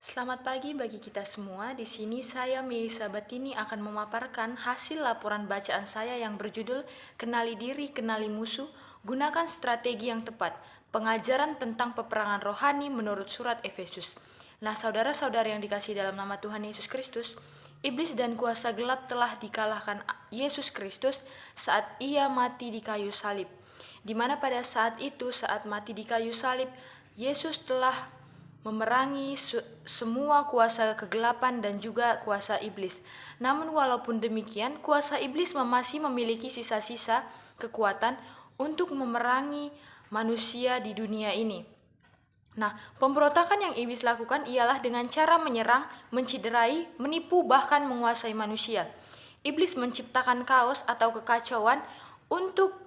Selamat pagi bagi kita semua. Di sini saya Melisa Batini akan memaparkan hasil laporan bacaan saya yang berjudul Kenali Diri, Kenali Musuh, Gunakan Strategi yang Tepat. Pengajaran tentang peperangan rohani menurut surat Efesus. Nah, saudara-saudara yang dikasihi dalam nama Tuhan Yesus Kristus, iblis dan kuasa gelap telah dikalahkan Yesus Kristus saat ia mati di kayu salib. Di mana pada saat itu, saat mati di kayu salib, Yesus telah memerangi semua kuasa kegelapan dan juga kuasa iblis. Namun walaupun demikian, kuasa iblis masih memiliki sisa-sisa kekuatan untuk memerangi manusia di dunia ini. Nah, pemberontakan yang iblis lakukan ialah dengan cara menyerang, menciderai, menipu, bahkan menguasai manusia. Iblis menciptakan kaos atau kekacauan untuk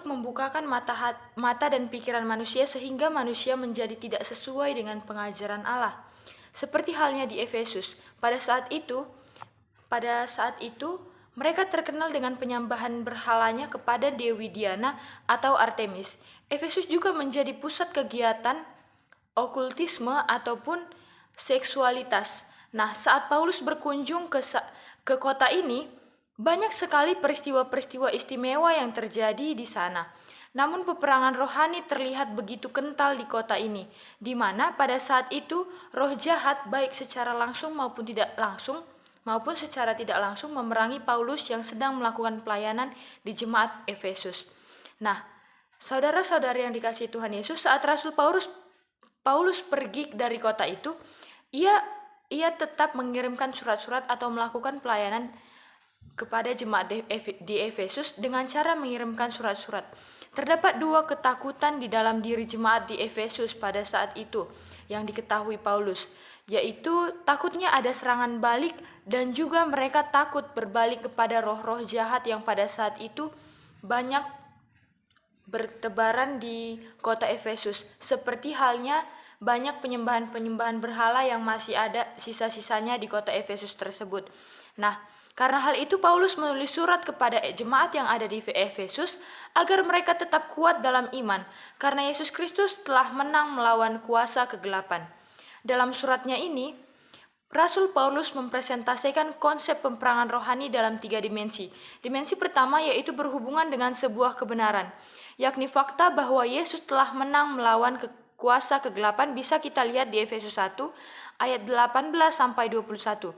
membukakan mata dan pikiran manusia sehingga manusia menjadi tidak sesuai dengan pengajaran Allah. Seperti halnya di Efesus, pada saat itu mereka terkenal dengan penyembahan berhalanya kepada Dewi Diana atau Artemis. Efesus juga menjadi pusat kegiatan okultisme ataupun seksualitas. Nah, saat Paulus berkunjung ke kota ini, banyak sekali peristiwa-peristiwa istimewa yang terjadi di sana. Namun peperangan rohani terlihat begitu kental di kota ini, di mana pada saat itu roh jahat baik secara langsung maupun secara tidak langsung memerangi Paulus yang sedang melakukan pelayanan di jemaat Efesus. Nah, saudara-saudara yang dikasihi Tuhan Yesus, saat Rasul Paulus pergi dari kota itu, ia tetap mengirimkan surat-surat atau melakukan pelayanan kepada jemaat di Efesus dengan cara mengirimkan surat-surat. Terdapat dua ketakutan di dalam diri jemaat di Efesus pada saat itu yang diketahui Paulus, yaitu takutnya ada serangan balik dan juga mereka takut berbalik kepada roh-roh jahat yang pada saat itu banyak bertebaran di kota Efesus. Seperti halnya banyak penyembahan-penyembahan berhala yang masih ada sisa-sisanya di kota Efesus tersebut. Nah, karena hal itu Paulus menulis surat kepada jemaat yang ada di Efesus agar mereka tetap kuat dalam iman karena Yesus Kristus telah menang melawan kuasa kegelapan. Dalam suratnya ini, Rasul Paulus mempresentasikan konsep peperangan rohani dalam 3 dimensi. Dimensi pertama yaitu berhubungan dengan sebuah kebenaran, yakni fakta bahwa Yesus telah menang melawan kuasa kegelapan bisa kita lihat di Efesus 1 ayat 18 sampai 21.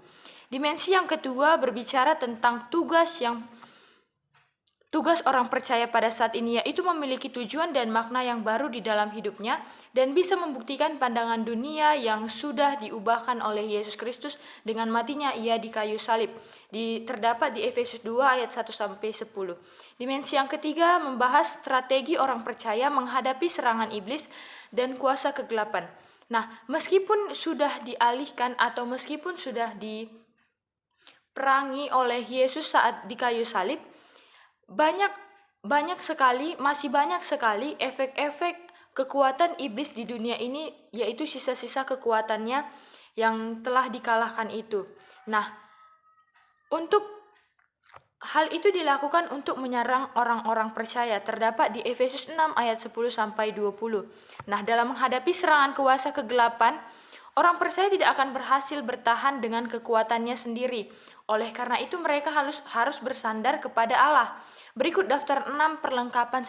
Dimensi yang kedua berbicara tentang tugas orang percaya pada saat ini, yaitu memiliki tujuan dan makna yang baru di dalam hidupnya dan bisa membuktikan pandangan dunia yang sudah diubahkan oleh Yesus Kristus dengan matinya ia di kayu salib. Terdapat di Efesus 2 ayat 1 sampai 10. Dimensi yang ketiga membahas strategi orang percaya menghadapi serangan iblis dan kuasa kegelapan. Nah, meskipun sudah dialihkan atau meskipun sudah diperangi oleh Yesus saat di kayu salib, masih banyak sekali efek-efek kekuatan iblis di dunia ini, yaitu sisa-sisa kekuatannya yang telah dikalahkan itu. Nah, untuk hal itu dilakukan untuk menyerang orang-orang percaya, terdapat di Efesus 6 ayat 10 sampai 20. Nah, dalam menghadapi serangan kuasa kegelapan, orang percaya tidak akan berhasil bertahan dengan kekuatannya sendiri. Oleh karena itu mereka harus bersandar kepada Allah. Berikut daftar 6 perlengkapan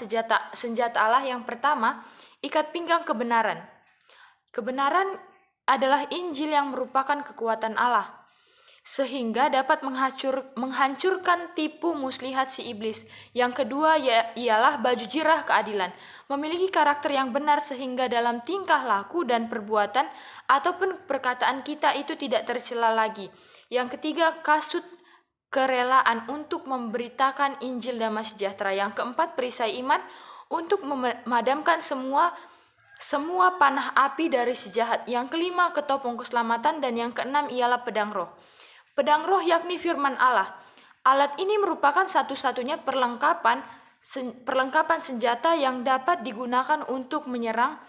senjata Allah. Yang pertama, ikat pinggang kebenaran. Kebenaran adalah Injil yang merupakan kekuatan Allah, sehingga dapat menghancurkan tipu muslihat si iblis. Yang kedua ialah baju jirah keadilan, memiliki karakter yang benar sehingga dalam tingkah laku dan perbuatan ataupun perkataan kita itu tidak tercela lagi. Yang ketiga, kasut kerelaan untuk memberitakan Injil damai sejahtera. Yang keempat, perisai iman untuk memadamkan semua panah api dari si jahat. Yang kelima, ketopong keselamatan, dan yang keenam ialah pedang roh. Pedang roh yakni firman Allah. Alat ini merupakan satu-satunya perlengkapan senjata yang dapat digunakan untuk menyerang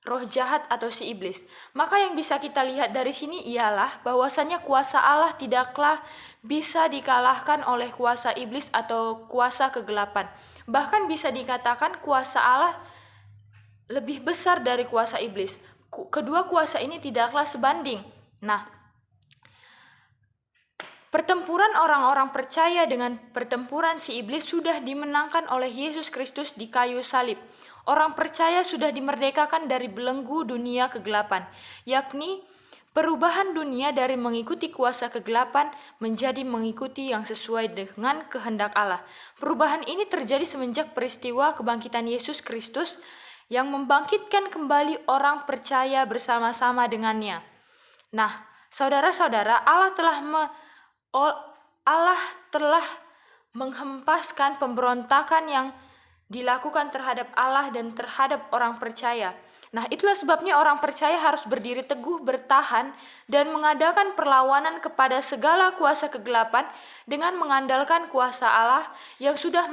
roh jahat atau si iblis. Maka yang bisa kita lihat dari sini ialah bahwasanya kuasa Allah tidaklah bisa dikalahkan oleh kuasa iblis atau kuasa kegelapan. Bahkan bisa dikatakan kuasa Allah lebih besar dari kuasa iblis. kedua kuasa ini tidaklah sebanding. Nah, pertempuran orang-orang percaya dengan pertempuran si iblis sudah dimenangkan oleh Yesus Kristus di kayu salib. Orang percaya sudah dimerdekakan dari belenggu dunia kegelapan, yakni perubahan dunia dari mengikuti kuasa kegelapan menjadi mengikuti yang sesuai dengan kehendak Allah. Perubahan ini terjadi semenjak peristiwa kebangkitan Yesus Kristus yang membangkitkan kembali orang percaya bersama-sama dengannya. Nah, saudara-saudara, Allah telah menghempaskan pemberontakan yang dilakukan terhadap Allah dan terhadap orang percaya. Nah, itulah sebabnya orang percaya harus berdiri teguh, bertahan, dan mengadakan perlawanan kepada segala kuasa kegelapan dengan mengandalkan kuasa Allah yang sudah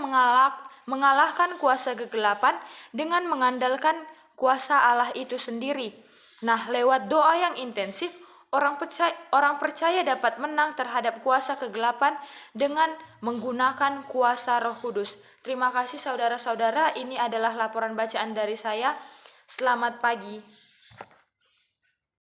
mengalahkan kuasa kegelapan dengan mengandalkan kuasa Allah itu sendiri. Nah, lewat doa yang intensif, orang percaya dapat menang terhadap kuasa kegelapan dengan menggunakan kuasa Roh Kudus. Terima kasih saudara-saudara, ini adalah laporan bacaan dari saya. Selamat pagi.